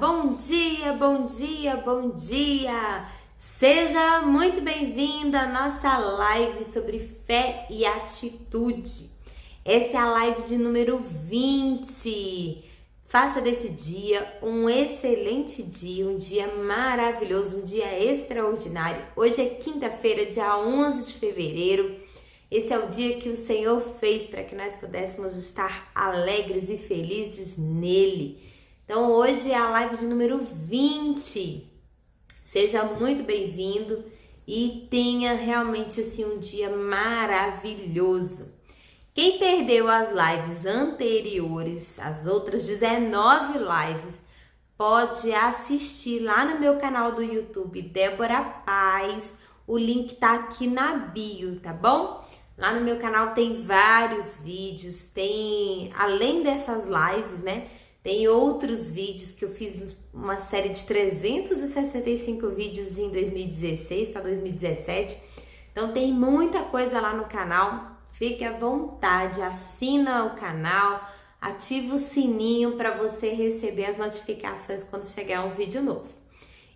Bom dia, bom dia, bom dia! Seja muito bem-vindo à nossa live sobre fé e atitude. Essa é a live de número 20. Faça desse dia um excelente dia, um dia maravilhoso, um dia extraordinário. Hoje é quinta-feira, dia 11 de fevereiro. Esse é o dia que o Senhor fez para que nós pudéssemos estar alegres e felizes nele. Então hoje é a live de número 20. Seja muito bem-vindo e tenha realmente assim um dia maravilhoso. Quem perdeu as lives anteriores, as outras 19 lives, pode assistir lá no meu canal do YouTube, Débora Paz. O link tá aqui na bio, tá bom? Lá no meu canal tem vários vídeos, tem, além dessas lives, né? Tem outros vídeos que eu fiz uma série de 365 vídeos em 2016 para 2017. Então tem muita coisa lá no canal. Fique à vontade, assina o canal, ativa o sininho para você receber as notificações quando chegar um vídeo novo.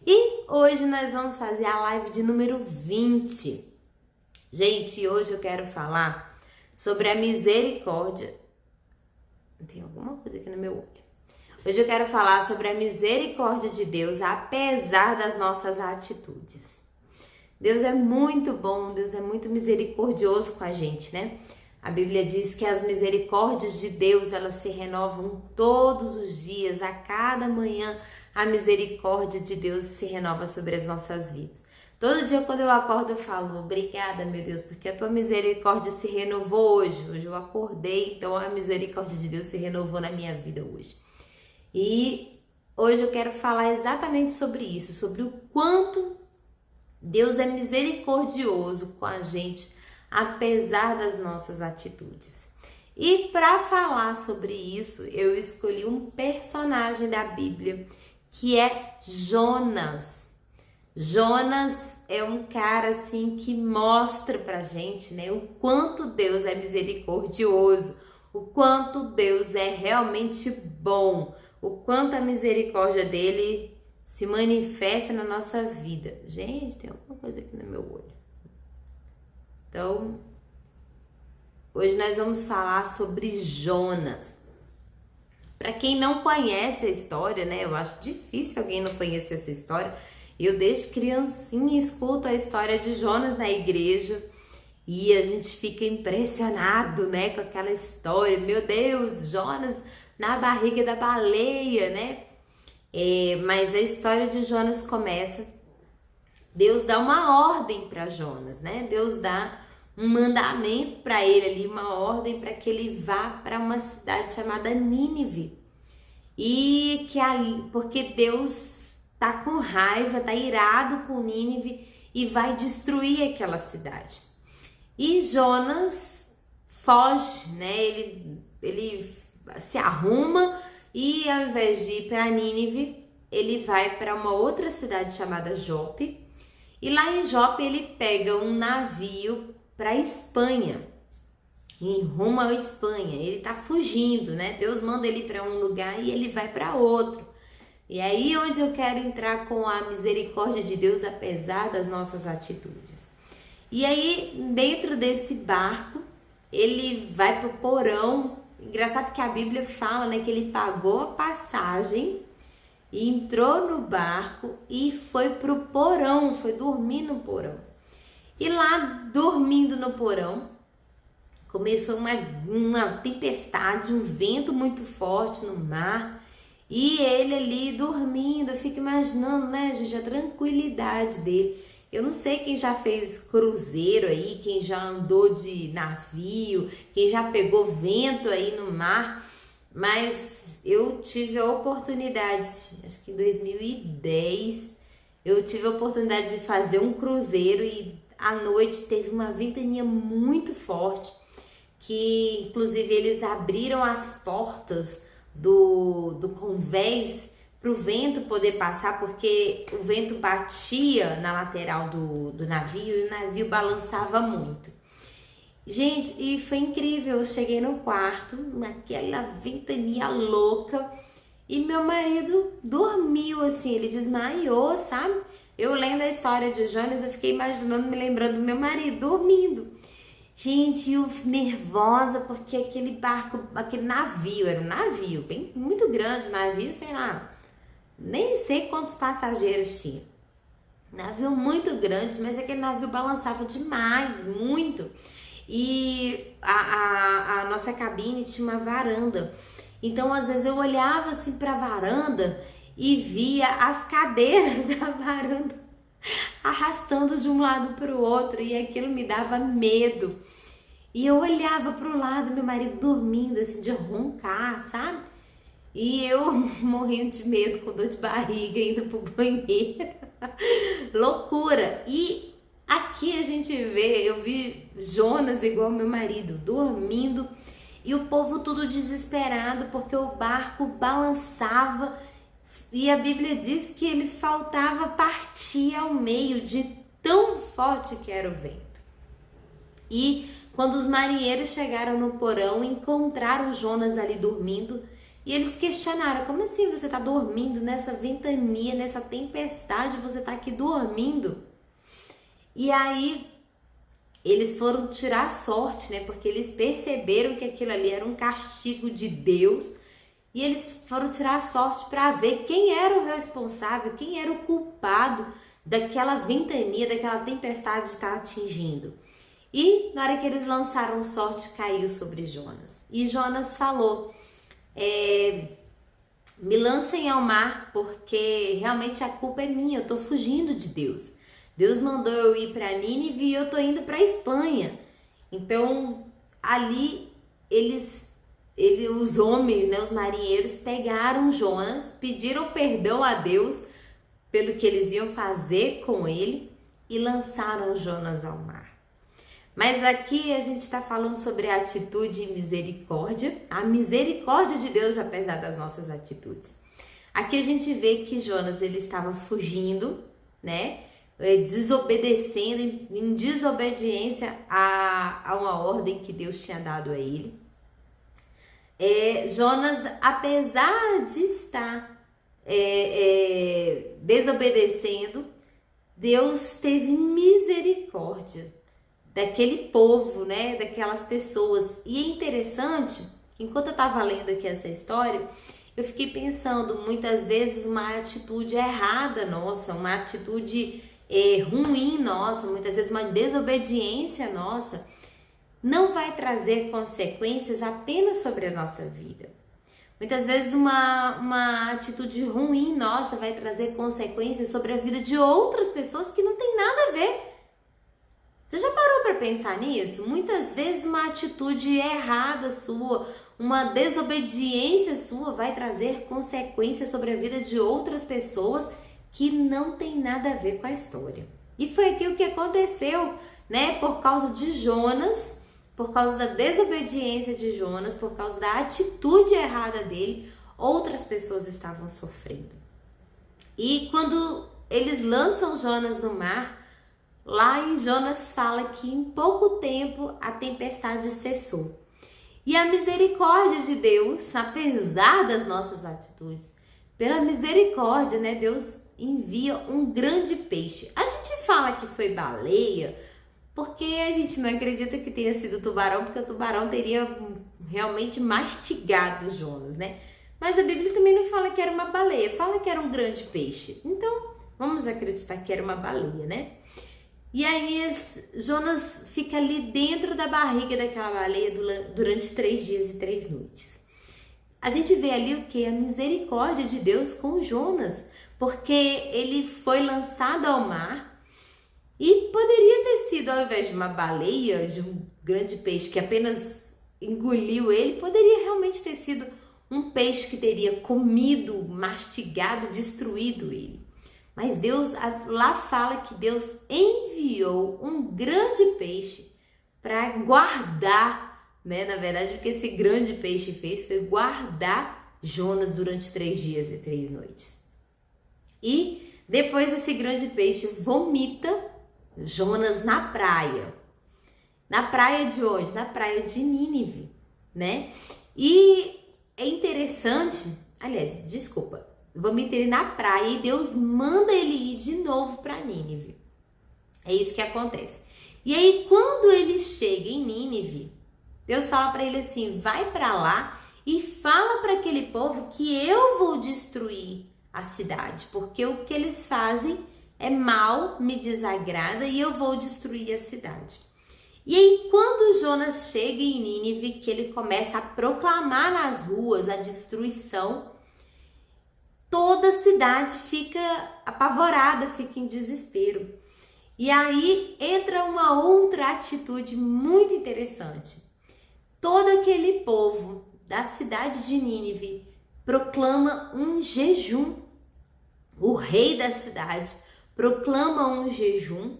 E hoje nós vamos fazer a live de número 20. Gente, hoje eu quero falar sobre a misericórdia. Tem alguma coisa aqui no meu olho. Hoje eu quero falar sobre a misericórdia de Deus, apesar das nossas atitudes. Deus é muito bom, Deus é muito misericordioso com a gente, né? A Bíblia diz que as misericórdias de Deus, elas se renovam todos os dias, a cada manhã a misericórdia de Deus se renova sobre as nossas vidas. Todo dia quando eu acordo eu falo, obrigada, meu Deus, porque a tua misericórdia se renovou hoje. Hoje eu acordei, então a misericórdia de Deus se renovou na minha vida hoje. E hoje eu quero falar exatamente sobre isso, sobre o quanto Deus é misericordioso com a gente, apesar das nossas atitudes. E para falar sobre isso, eu escolhi um personagem da Bíblia, que é Jonas. Jonas é um cara assim que mostra pra gente, né, o quanto Deus é misericordioso, o quanto Deus é realmente bom, o quanto a misericórdia dele se manifesta na nossa vida. Gente, tem alguma coisa aqui no meu olho. Então, hoje nós vamos falar sobre Jonas. Para quem não conhece a história, né? Eu acho difícil alguém não conhecer essa história. Eu desde criancinha escuto a história de Jonas na igreja e a gente fica impressionado, né, com aquela história. Meu Deus, Jonas na barriga da baleia, né? Mas a história de Jonas começa, Deus dá uma ordem para Jonas, né? Deus dá um mandamento para ele ali, uma ordem para que ele vá para uma cidade chamada Nínive. E que ali, porque Deus tá com raiva, tá irado com Nínive e vai destruir aquela cidade. E Jonas foge, né? Ele se arruma e ao invés de ir para Nínive, ele vai para uma outra cidade chamada Jope. E lá em Jope ele pega um navio para Espanha, em rumo à Espanha. Ele tá fugindo, né? Deus manda ele para um lugar e ele vai para outro. E aí onde eu quero entrar com a misericórdia de Deus, apesar das nossas atitudes. E aí dentro desse barco ele vai pro porão. Engraçado que a Bíblia fala, né, que ele pagou a passagem e entrou no barco e foi pro porão, foi dormir no porão. E lá, dormindo no porão, começou uma tempestade, um vento muito forte no mar. E ele ali dormindo, eu fico imaginando, né, gente, a tranquilidade dele. Eu não sei quem já fez cruzeiro aí, quem já andou de navio, quem já pegou vento aí no mar, mas eu tive a oportunidade, acho que em 2010, eu tive a oportunidade de fazer um cruzeiro e à noite teve uma ventania muito forte, que inclusive eles abriram as portas do convés para o vento poder passar, porque o vento batia na lateral do navio e o navio balançava muito. Gente, e foi incrível, eu cheguei no quarto, naquela ventania louca, E meu marido dormiu, assim, ele desmaiou, sabe? Eu lendo a história de Jonas, eu fiquei imaginando, me lembrando do meu marido dormindo. Gente, eu nervosa porque aquele barco, aquele navio, era um navio, bem, muito grande, navio, sei lá, nem sei quantos passageiros tinha. Navio muito grande, mas aquele navio balançava demais, muito. E a nossa cabine tinha uma varanda. Então, às vezes, eu olhava assim para a varanda e via as cadeiras da varanda arrastando de um lado para o outro, e aquilo me dava medo. E eu olhava para o lado, meu marido dormindo, assim, de roncar, sabe? E eu morrendo de medo, com dor de barriga, indo pro banheiro. Loucura! E aqui a gente vê, eu vi Jonas igual meu marido, dormindo, e o povo tudo desesperado porque o barco balançava, e a Bíblia diz que ele faltava partir ao meio de tão forte que era o vento. E quando os marinheiros chegaram no porão, encontraram Jonas ali dormindo, e eles questionaram: como assim você está dormindo nessa ventania, nessa tempestade, você está aqui dormindo? E aí eles foram tirar sorte, né? Porque eles perceberam que aquilo ali era um castigo de Deus, e eles foram tirar sorte para ver quem era o responsável, quem era o culpado daquela ventania, daquela tempestade estar atingindo. E na hora que eles lançaram sorte, caiu sobre Jonas. E Jonas falou: me lancem ao mar, porque realmente a culpa é minha, eu estou fugindo de Deus. Deus mandou eu ir para Nínive e eu estou indo para a Espanha. Então, ali, os homens, né, os marinheiros, pegaram Jonas, pediram perdão a Deus pelo que eles iam fazer com ele e lançaram Jonas ao mar. Mas aqui a gente está falando sobre a atitude e misericórdia, a misericórdia de Deus apesar das nossas atitudes. Aqui a gente vê que Jonas, ele estava fugindo, né, desobedecendo, em desobediência a uma ordem que Deus tinha dado a ele. Jonas, apesar de estar desobedecendo, Deus teve misericórdia daquele povo, né, daquelas pessoas. E é interessante, enquanto eu estava lendo aqui essa história, eu fiquei pensando, muitas vezes uma atitude errada nossa, uma atitude ruim nossa, muitas vezes uma desobediência nossa, não vai trazer consequências apenas sobre a nossa vida. Muitas vezes uma atitude ruim nossa vai trazer consequências sobre a vida de outras pessoas que não tem nada a ver. Você já parou para pensar nisso? Muitas vezes uma atitude errada sua, uma desobediência sua vai trazer consequências sobre a vida de outras pessoas que não tem nada a ver com a história. E foi aquilo que aconteceu, né? Por causa de Jonas, por causa da desobediência de Jonas, por causa da atitude errada dele, outras pessoas estavam sofrendo. E quando eles lançam Jonas no mar, lá em Jonas fala que em pouco tempo a tempestade cessou. E a misericórdia de Deus, apesar das nossas atitudes, pela misericórdia, né, Deus envia um grande peixe. A gente fala que foi baleia, porque a gente não acredita que tenha sido tubarão, porque o tubarão teria realmente mastigado Jonas, né? Mas a Bíblia também não fala que era uma baleia, fala que era um grande peixe. Então, vamos acreditar que era uma baleia, né? E aí Jonas fica ali dentro da barriga daquela baleia durante 3 dias e 3 noites. A gente vê ali o que? A misericórdia de Deus com Jonas, porque ele foi lançado ao mar e poderia ter sido, ao invés de uma baleia, de um grande peixe que apenas engoliu ele, poderia realmente ter sido um peixe que teria comido, mastigado, destruído ele. Mas Deus, lá fala que Deus enviou um grande peixe para guardar, né? Na verdade, o que esse grande peixe fez foi guardar Jonas durante 3 dias e 3 noites. E depois esse grande peixe vomita Jonas na praia. Na praia de onde? Na praia de Nínive, né? E é interessante Aliás, desculpa, vomita ele na praia e Deus manda ele ir de novo para Nínive. É isso que acontece. E aí, quando ele chega em Nínive, Deus fala para ele assim: vai para lá e fala para aquele povo que eu vou destruir a cidade, porque o que eles fazem é mal, me desagrada e eu vou destruir a cidade. E aí, quando Jonas chega em Nínive, que ele começa a proclamar nas ruas a destruição, toda a cidade fica apavorada, fica em desespero. E aí entra uma outra atitude muito interessante. Todo aquele povo da cidade de Nínive proclama um jejum. O rei da cidade proclama um jejum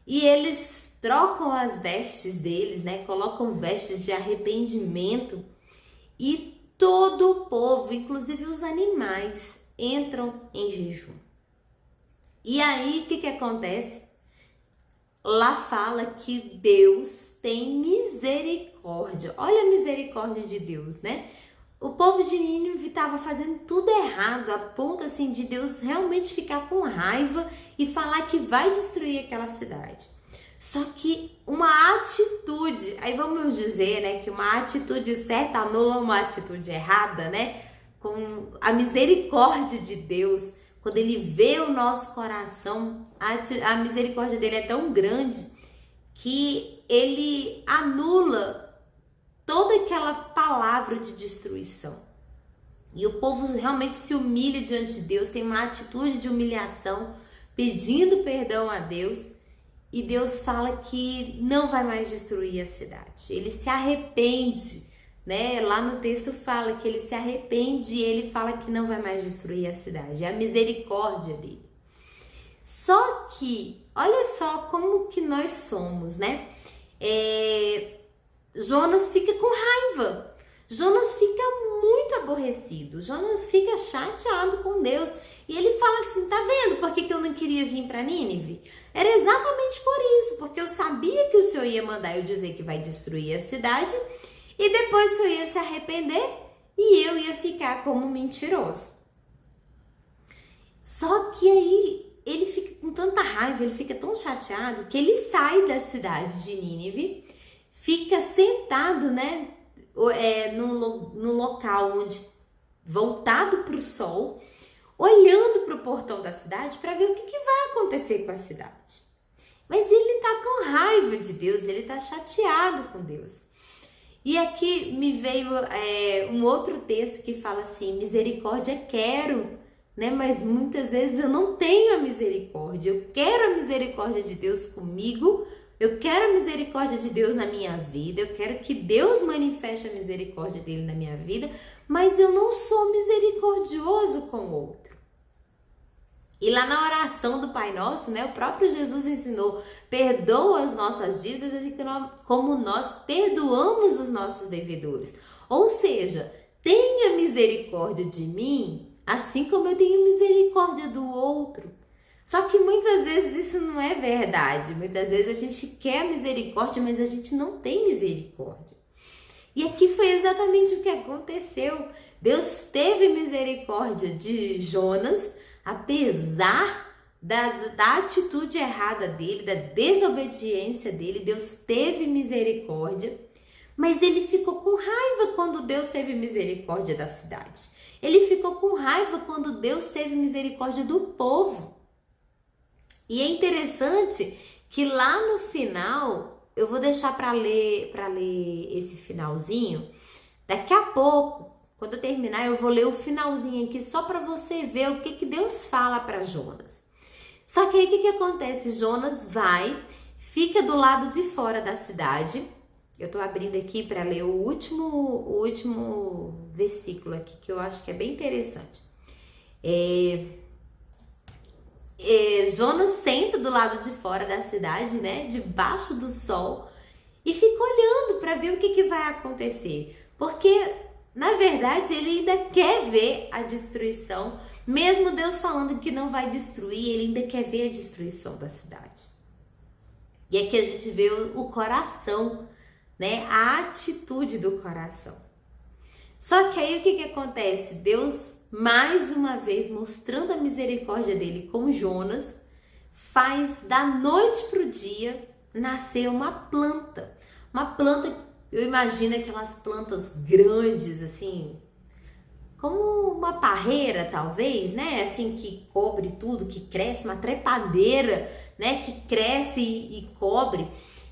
e eles trocam as vestes deles, né? Colocam vestes de arrependimento e todo o povo, inclusive os animais, entram em jejum. E aí o que acontece? Lá fala que Deus tem misericórdia. Olha a misericórdia de Deus, né? O povo de Nínive estava fazendo tudo errado, a ponto assim de Deus realmente ficar com raiva e falar que vai destruir aquela cidade. Só que uma atitude, aí vamos dizer, né, que uma atitude certa anula uma atitude errada, né? Com a misericórdia de Deus, quando ele vê o nosso coração, a misericórdia dele é tão grande que ele anula toda aquela palavra de destruição. E o povo realmente se humilha diante de Deus, tem uma atitude de humilhação, pedindo perdão a Deus. E Deus fala que não vai mais destruir a cidade. Ele se arrepende, né? Lá no texto fala que ele se arrepende e ele fala que não vai mais destruir a cidade. É a misericórdia dele. Só que, olha só como que nós somos, né? Jonas fica com raiva. Jonas fica muito aborrecido. Jonas fica chateado com Deus. E ele fala assim, tá vendo por que eu não queria vir para Nínive? Era exatamente por isso, porque eu sabia que o Senhor ia mandar eu dizer que vai destruir a cidade e depois o Senhor ia se arrepender e eu ia ficar como mentiroso. Só que aí ele fica com tanta raiva, ele fica tão chateado que ele sai da cidade de Nínive, fica sentado, né, no local onde voltado para o sol, olhando para o portão da cidade para ver o que vai acontecer com a cidade. Mas ele tá com raiva de Deus, ele tá chateado com Deus. E aqui me veio um outro texto que fala assim, misericórdia quero, né? Mas muitas vezes eu não tenho a misericórdia. Eu quero a misericórdia de Deus comigo, eu quero a misericórdia de Deus na minha vida, eu quero que Deus manifeste a misericórdia dele na minha vida, mas eu não sou misericordioso com o outro. E lá na oração do Pai Nosso, né, o próprio Jesus ensinou, perdoa as nossas dívidas assim como nós perdoamos os nossos devedores. Ou seja, tenha misericórdia de mim, assim como eu tenho misericórdia do outro. Só que muitas vezes isso não é verdade. Muitas vezes a gente quer misericórdia, mas a gente não tem misericórdia. E aqui foi exatamente o que aconteceu. Deus teve misericórdia de Jonas, apesar da atitude errada dele, da desobediência dele. Deus teve misericórdia, mas ele ficou com raiva quando Deus teve misericórdia da cidade. Ele ficou com raiva quando Deus teve misericórdia do povo. E é interessante que lá no final, eu vou deixar para ler esse finalzinho. Daqui a pouco, quando eu terminar, eu vou ler o finalzinho aqui só para você ver o que Deus fala para Jonas. Só que aí o que acontece? Jonas fica do lado de fora da cidade. Eu tô abrindo aqui para ler o último versículo aqui, que eu acho que é bem interessante. Jonas senta do lado de fora da cidade, né, debaixo do sol, e fica olhando para ver o que vai acontecer. Porque, na verdade, ele ainda quer ver a destruição. Mesmo Deus falando que não vai destruir, ele ainda quer ver a destruição da cidade. E aqui a gente vê o coração, né, a atitude do coração. Só que aí o que acontece? Deus, mais uma vez, mostrando a misericórdia dele com Jonas, faz da noite para o dia nascer uma planta. Uma planta, eu imagino aquelas plantas grandes, assim, como uma parreira, talvez, né? Assim, que cobre tudo, que cresce, uma trepadeira, né? Que cresce e cobre.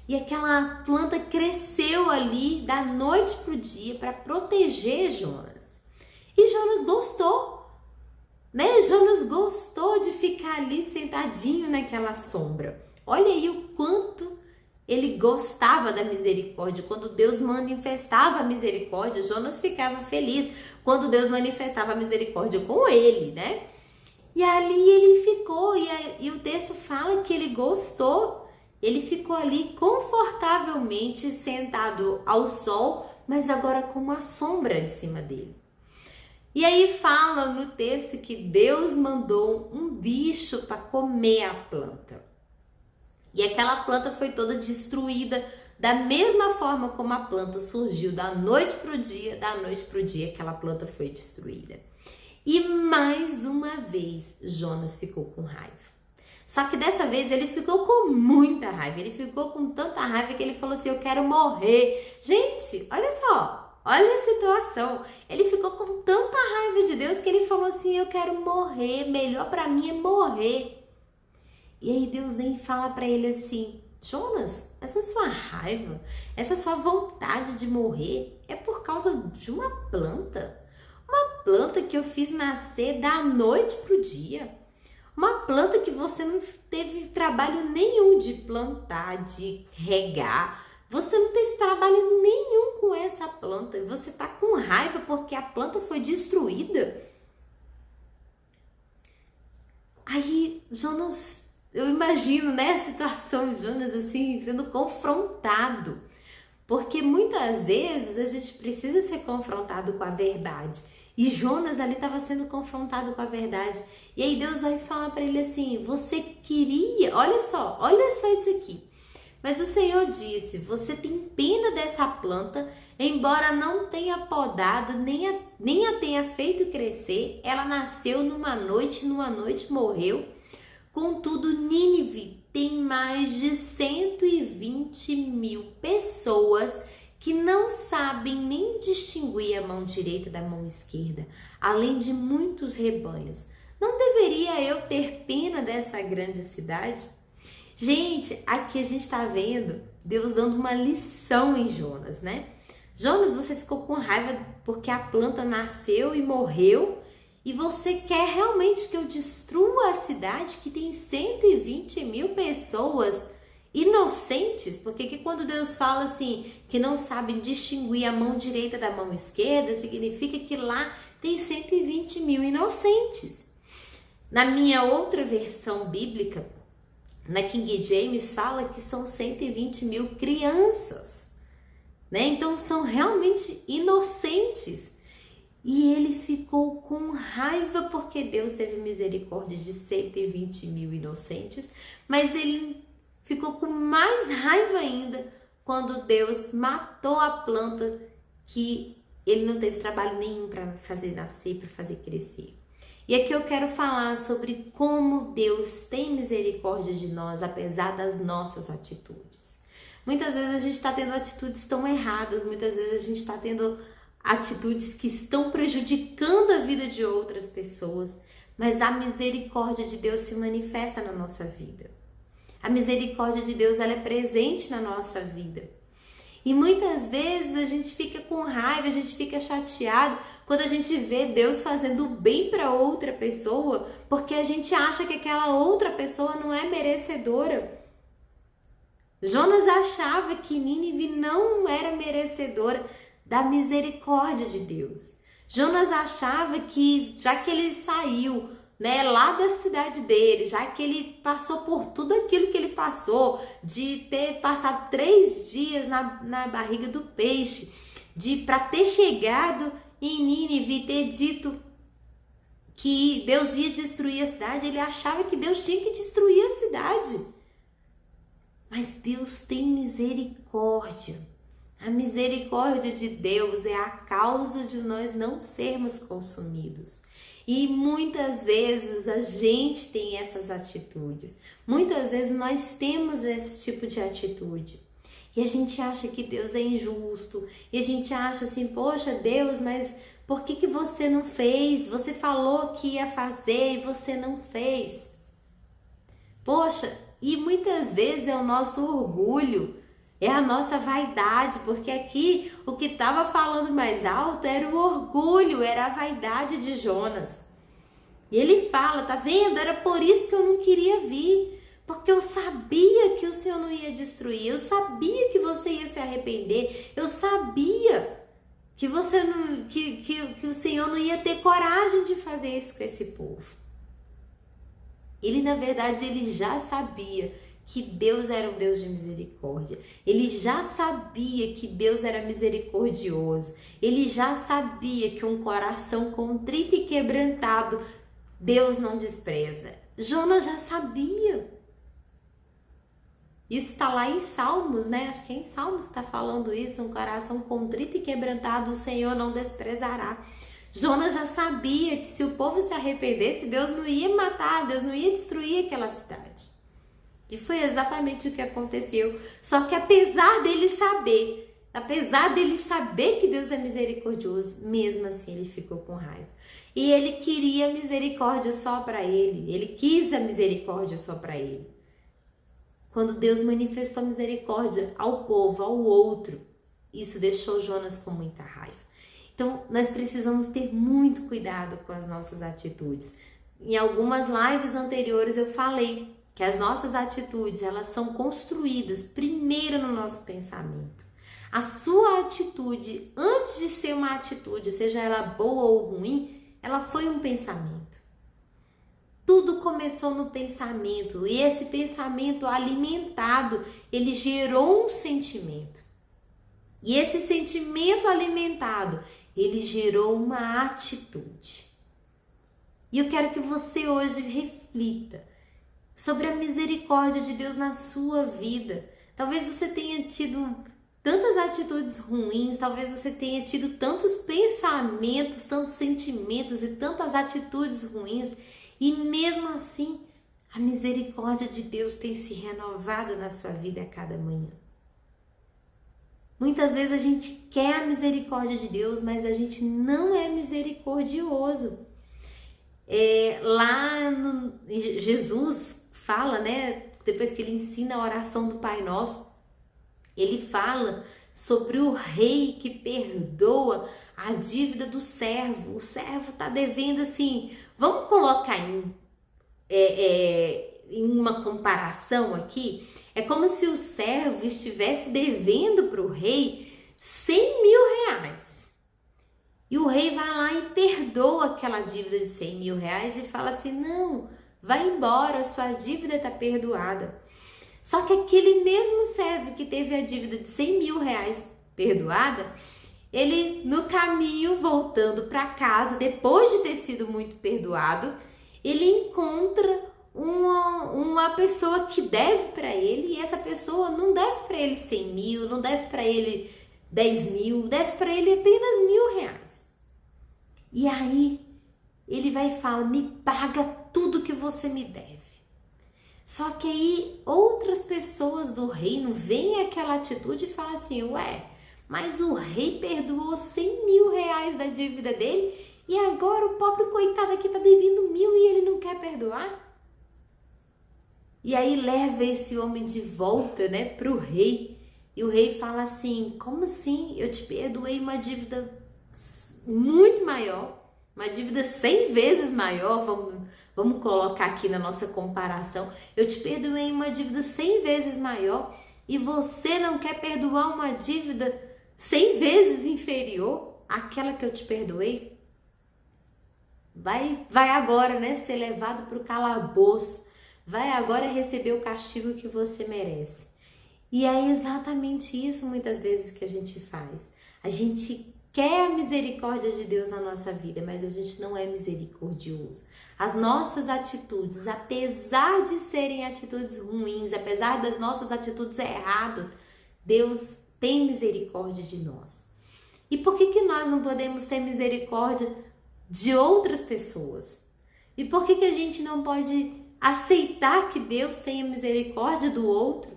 E aquela planta cresceu ali da noite para o dia para proteger Jonas. E Jonas gostou, né? Jonas gostou de ficar ali sentadinho naquela sombra. Olha aí o quanto ele gostava da misericórdia. Quando Deus manifestava a misericórdia, Jonas ficava feliz. Quando Deus manifestava a misericórdia com ele, né? E ali ele ficou, e o texto fala que ele gostou. Ele ficou ali confortavelmente sentado ao sol, mas agora com uma sombra em cima dele. E aí fala no texto que Deus mandou um bicho para comer a planta. E aquela planta foi toda destruída da mesma forma como a planta surgiu da noite para o dia aquela planta foi destruída. E mais uma vez Jonas ficou com raiva. Só que dessa vez ele ficou com muita raiva, ele ficou com tanta raiva que ele falou assim, eu quero morrer. Gente, olha só, olha a situação. Ele ficou com tanta raiva de Deus que ele falou assim, eu quero morrer, melhor para mim é morrer. E aí Deus vem e fala para ele assim, Jonas, essa sua raiva, essa sua vontade de morrer é por causa de uma planta. Uma planta que eu fiz nascer da noite para o dia. Uma planta que você não teve trabalho nenhum de plantar, de regar. Você não teve trabalho nenhum com essa planta. E você tá com raiva porque a planta foi destruída. Aí Jonas, eu imagino, né, a situação de Jonas assim, sendo confrontado. Porque muitas vezes a gente precisa ser confrontado com a verdade. E Jonas ali estava sendo confrontado com a verdade. E aí Deus vai falar para ele assim, você queria, olha só isso aqui. Mas o Senhor disse, você tem pena dessa planta, embora não tenha podado, nem a tenha feito crescer, ela nasceu numa noite morreu. Contudo, Nínive tem mais de 120.000 pessoas que não sabem nem distinguir a mão direita da mão esquerda, além de muitos rebanhos. Não deveria eu ter pena dessa grande cidade? Gente, aqui a gente está vendo Deus dando uma lição em Jonas, né? Jonas, você ficou com raiva porque a planta nasceu e morreu, e você quer realmente que eu destrua a cidade que tem 120.000 pessoas inocentes? Porque que quando Deus fala assim, que não sabem distinguir a mão direita da mão esquerda, significa que lá tem 120.000 inocentes. Na minha outra versão bíblica, na King James, fala que são 120.000 crianças, né? Então são realmente inocentes. E ele ficou com raiva porque Deus teve misericórdia de 120.000 inocentes, mas ele ficou com mais raiva ainda quando Deus matou a planta que ele não teve trabalho nenhum para fazer nascer, para fazer crescer. E aqui eu quero falar sobre como Deus tem misericórdia de nós, apesar das nossas atitudes. Muitas vezes a gente está tendo atitudes tão erradas, muitas vezes a gente está tendo atitudes que estão prejudicando a vida de outras pessoas, mas a misericórdia de Deus se manifesta na nossa vida. A misericórdia de Deus, ela é presente na nossa vida. E muitas vezes a gente fica com raiva, a gente fica chateado quando a gente vê Deus fazendo bem para outra pessoa, porque a gente acha que aquela outra pessoa não é merecedora. Jonas achava que Nínive não era merecedora da misericórdia de Deus. Jonas achava que, já que ele saiu, né, lá da cidade dele, já que ele passou por tudo aquilo que ele passou, de ter passado 3 dias na barriga do peixe, para ter chegado em Nínive e ter dito que Deus ia destruir a cidade, ele achava que Deus tinha que destruir a cidade. Mas Deus tem misericórdia. A misericórdia de Deus é a causa de nós não sermos consumidos. E muitas vezes a gente tem essas atitudes. Muitas vezes nós temos esse tipo de atitude. E a gente acha que Deus é injusto. E a gente acha assim, poxa Deus, mas por que você não fez? Você falou que ia fazer e você não fez. Poxa, e muitas vezes é o nosso orgulho, é a nossa vaidade, porque aqui o que estava falando mais alto era o orgulho, era a vaidade de Jonas. E ele fala, tá vendo? Era por isso que eu não queria vir, porque eu sabia que o Senhor não ia destruir, eu sabia que você ia se arrepender, eu sabia que você não, que o Senhor não ia ter coragem de fazer isso com esse povo. Ele, na verdade, ele já sabia que Deus era um Deus de misericórdia. Ele já sabia que Deus era misericordioso. Ele já sabia que um coração contrito e quebrantado, Deus não despreza. Jonas já sabia. Isso está lá em Salmos, né? Acho que é em Salmos que está falando isso. Um coração contrito e quebrantado, o Senhor não desprezará. Jonas já sabia que se o povo se arrependesse, Deus não ia matar, Deus não ia destruir aquela cidade. E foi exatamente o que aconteceu. Só que apesar dele saber que Deus é misericordioso, mesmo assim ele ficou com raiva. E ele queria misericórdia só para ele. Ele quis a misericórdia só para ele. Quando Deus manifestou misericórdia ao povo, ao outro, isso deixou Jonas com muita raiva. Então, nós precisamos ter muito cuidado com as nossas atitudes. Em algumas lives anteriores eu falei que as nossas atitudes, elas são construídas primeiro no nosso pensamento. A sua atitude, antes de ser uma atitude, seja ela boa ou ruim, ela foi um pensamento. Tudo começou no pensamento e esse pensamento alimentado, ele gerou um sentimento. E esse sentimento alimentado, ele gerou uma atitude. E eu quero que você hoje reflita sobre a misericórdia de Deus na sua vida. Talvez você tenha tido tantas atitudes ruins, talvez você tenha tido tantos pensamentos, tantos sentimentos e tantas atitudes ruins, e mesmo assim, a misericórdia de Deus tem se renovado na sua vida a cada manhã. Muitas vezes a gente quer a misericórdia de Deus, mas a gente não é misericordioso. Jesus fala, né? Depois que ele ensina a oração do Pai Nosso, ele fala sobre o rei que perdoa a dívida do servo. O servo está devendo assim, vamos colocar em uma comparação aqui, é como se o servo estivesse devendo para o rei 100 mil reais. E o rei vai lá e perdoa aquela dívida de 100 mil reais e fala assim, não, vai embora, sua dívida está perdoada. Só que aquele mesmo servo que teve a dívida de 100 mil reais perdoada, ele no caminho, voltando para casa, depois de ter sido muito perdoado, ele encontra uma pessoa que deve para ele, e essa pessoa não deve para ele 100 mil, não deve para ele 10 mil, deve para ele apenas 1.000 reais. E aí ele vai e fala, me paga tudo que você me deve. Só que aí outras pessoas do reino veem aquela atitude e falam assim, ué, mas o rei perdoou 100 mil reais da dívida dele e agora o pobre coitado aqui tá devendo 1.000 e ele não quer perdoar? E aí leva esse homem de volta, né, pro rei. E o rei fala assim, como assim? Eu te perdoei uma dívida muito maior, uma dívida 100 vezes maior, vamos colocar aqui na nossa comparação. Eu te perdoei uma dívida 100 vezes maior e você não quer perdoar uma dívida 100 vezes inferior àquela que eu te perdoei? Vai agora, né, ser levado para o calabouço. Vai agora receber o castigo que você merece. E é exatamente isso muitas vezes que a gente faz. A gente quer a misericórdia de Deus na nossa vida, mas a gente não é misericordioso. As nossas atitudes, apesar de serem atitudes ruins, apesar das nossas atitudes erradas, Deus tem misericórdia de nós. E por que nós não podemos ter misericórdia de outras pessoas? E por que a gente não pode aceitar que Deus tenha misericórdia do outro?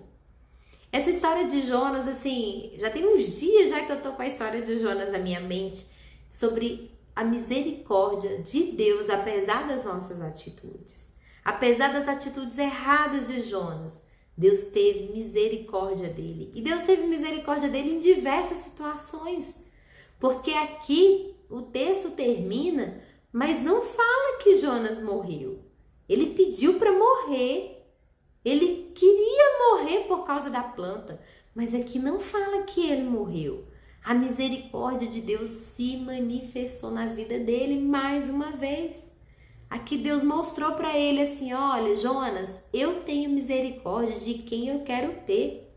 Essa história de Jonas, assim, já tem uns dias já que eu tô com a história de Jonas na minha mente, sobre a misericórdia de Deus, apesar das nossas atitudes. Apesar das atitudes erradas de Jonas, Deus teve misericórdia dele. E Deus teve misericórdia dele em diversas situações. Porque aqui o texto termina, mas não fala que Jonas morreu. Ele pediu para morrer. Ele queria morrer por causa da planta, mas aqui não fala que ele morreu. A misericórdia de Deus se manifestou na vida dele mais uma vez. Aqui Deus mostrou para ele assim, olha, Jonas, eu tenho misericórdia de quem eu quero ter.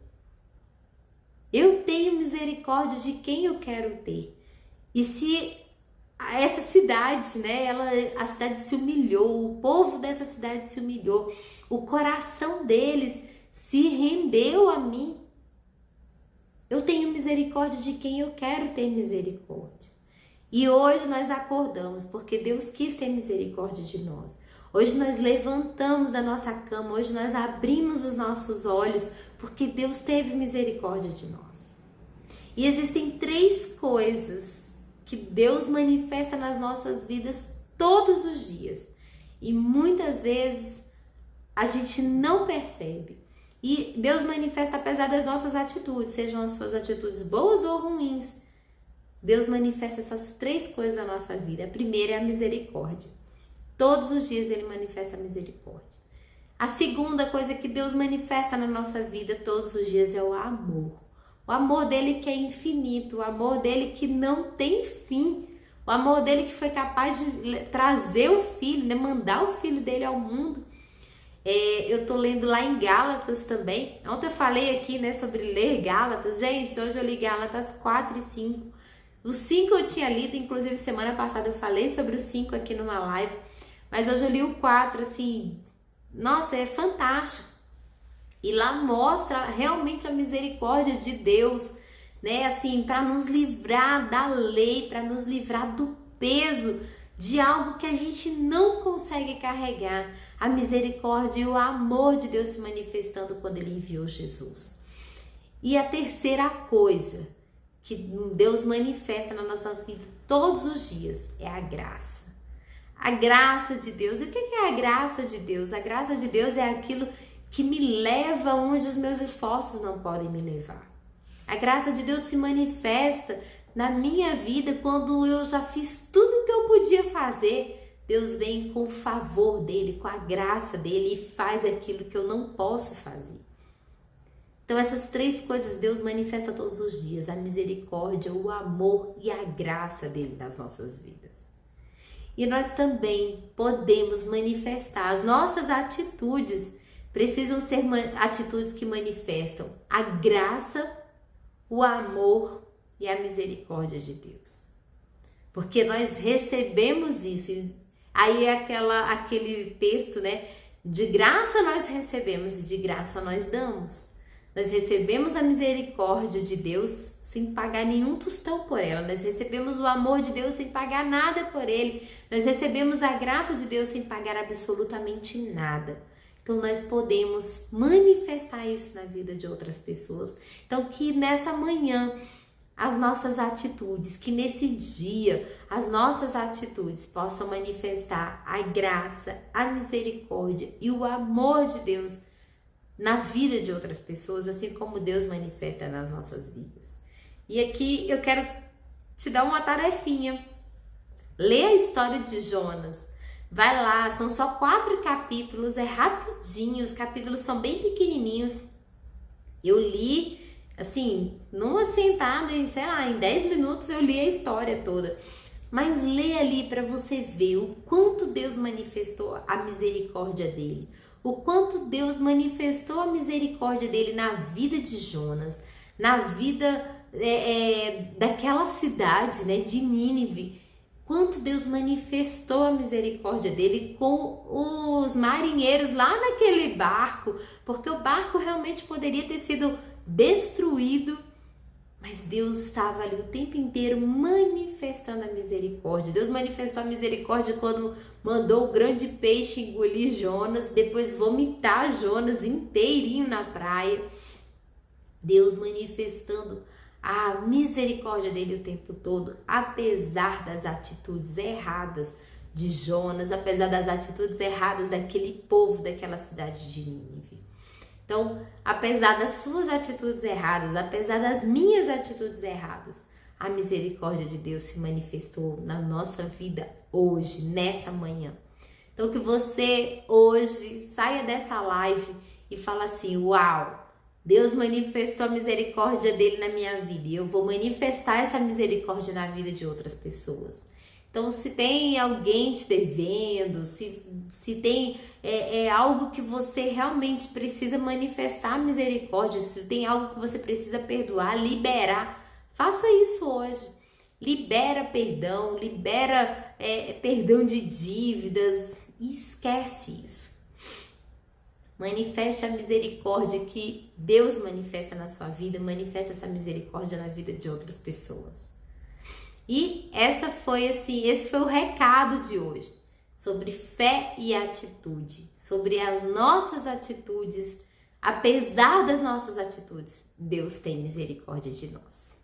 Eu tenho misericórdia de quem eu quero ter. E se essa cidade, né, a cidade se humilhou, o povo dessa cidade se humilhou, o coração deles se rendeu a mim, eu tenho misericórdia de quem eu quero ter misericórdia. E hoje nós acordamos porque Deus quis ter misericórdia de nós. Hoje nós levantamos da nossa cama, hoje nós abrimos os nossos olhos porque Deus teve misericórdia de nós. E existem 3 coisas que Deus manifesta nas nossas vidas todos os dias. E muitas vezes a gente não percebe. E Deus manifesta apesar das nossas atitudes, sejam as suas atitudes boas ou ruins. Deus manifesta essas 3 coisas na nossa vida. A primeira é a misericórdia. Todos os dias Ele manifesta a misericórdia. A segunda coisa que Deus manifesta na nossa vida todos os dias é o amor. O amor dele que é infinito, o amor dele que não tem fim, o amor dele que foi capaz de trazer o filho, né? Mandar o filho dele ao mundo. Eu tô lendo lá em Gálatas também. Ontem eu falei aqui, né, sobre ler Gálatas. Gente, hoje eu li Gálatas 4 e 5. O 5 eu tinha lido, inclusive semana passada eu falei sobre o 5 aqui numa live. Mas hoje eu li o 4, assim, nossa, é fantástico. E lá mostra realmente a misericórdia de Deus, né? Assim, para nos livrar da lei, para nos livrar do peso de algo que a gente não consegue carregar. A misericórdia e o amor de Deus se manifestando quando Ele enviou Jesus. E a terceira coisa que Deus manifesta na nossa vida todos os dias é a graça. A graça de Deus. E o que é a graça de Deus? A graça de Deus é aquilo que me leva onde os meus esforços não podem me levar. A graça de Deus se manifesta na minha vida quando eu já fiz tudo o que eu podia fazer. Deus vem com o favor dele, com a graça dele e faz aquilo que eu não posso fazer. Então essas 3 coisas Deus manifesta todos os dias: a misericórdia, o amor e a graça dele nas nossas vidas. E nós também podemos manifestar as nossas atitudes. Precisam ser atitudes que manifestam a graça, o amor e a misericórdia de Deus. Porque nós recebemos isso. E aí é aquele texto, né? De graça nós recebemos e de graça nós damos. Nós recebemos a misericórdia de Deus sem pagar nenhum tostão por ela. Nós recebemos o amor de Deus sem pagar nada por ele. Nós recebemos a graça de Deus sem pagar absolutamente nada. Então nós podemos manifestar isso na vida de outras pessoas. Então que nessa manhã as nossas atitudes, que nesse dia as nossas atitudes possam manifestar a graça, a misericórdia e o amor de Deus na vida de outras pessoas, assim como Deus manifesta nas nossas vidas. E aqui eu quero te dar uma tarefinha. Lê a história de Jonas. Vai lá, são só 4 capítulos, é rapidinho, os capítulos são bem pequenininhos. Eu li, assim, numa sentada, sei lá, em 10 minutos eu li a história toda. Mas lê ali para você ver o quanto Deus manifestou a misericórdia dele. O quanto Deus manifestou a misericórdia dele na vida de Jonas, na vida daquela cidade, né, de Nínive. Quanto Deus manifestou a misericórdia dele com os marinheiros lá naquele barco, porque o barco realmente poderia ter sido destruído Mas Deus estava ali o tempo inteiro manifestando a misericórdia. Deus manifestou a misericórdia quando mandou o grande peixe engolir Jonas, depois vomitar Jonas inteirinho na praia. Deus manifestando a misericórdia dele o tempo todo, apesar das atitudes erradas de Jonas, apesar das atitudes erradas daquele povo, daquela cidade de Nínive. Então, apesar das suas atitudes erradas, apesar das minhas atitudes erradas, a misericórdia de Deus se manifestou na nossa vida hoje, nessa manhã. Então, que você hoje saia dessa live e fala assim: uau, Deus manifestou a misericórdia dele na minha vida e eu vou manifestar essa misericórdia na vida de outras pessoas. Então, se tem alguém te devendo, se tem algo que você realmente precisa manifestar a misericórdia, se tem algo que você precisa perdoar, liberar, faça isso hoje. Libera perdão, libera perdão de dívidas e esquece isso. Manifeste a misericórdia que Deus manifesta na sua vida, manifeste essa misericórdia na vida de outras pessoas. E esse foi o recado de hoje, sobre fé e atitude, sobre as nossas atitudes. Apesar das nossas atitudes, Deus tem misericórdia de nós.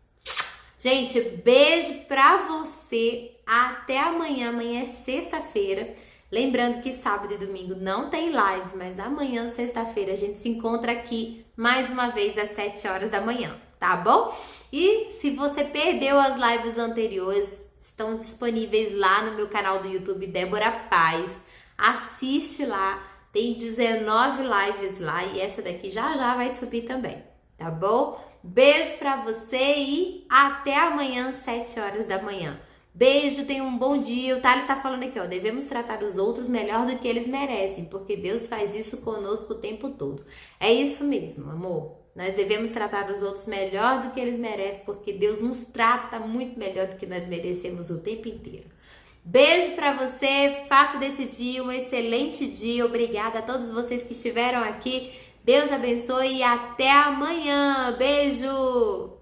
Gente, beijo pra você, até amanhã, amanhã é sexta-feira. Lembrando que sábado e domingo não tem live, mas amanhã, sexta-feira, a gente se encontra aqui mais uma vez às 7 horas da manhã, tá bom? E se você perdeu as lives anteriores, estão disponíveis lá no meu canal do YouTube, Débora Paz. Assiste lá, tem 19 lives lá e essa daqui já vai subir também, tá bom? Beijo pra você e até amanhã, 7 horas da manhã. Beijo, tenha um bom dia. O Thales tá falando aqui, ó, devemos tratar os outros melhor do que eles merecem, porque Deus faz isso conosco o tempo todo. É isso mesmo, amor. Nós devemos tratar os outros melhor do que eles merecem, porque Deus nos trata muito melhor do que nós merecemos o tempo inteiro. Beijo pra você, faça desse dia um excelente dia. Obrigada a todos vocês que estiveram aqui. Deus abençoe e até amanhã. Beijo!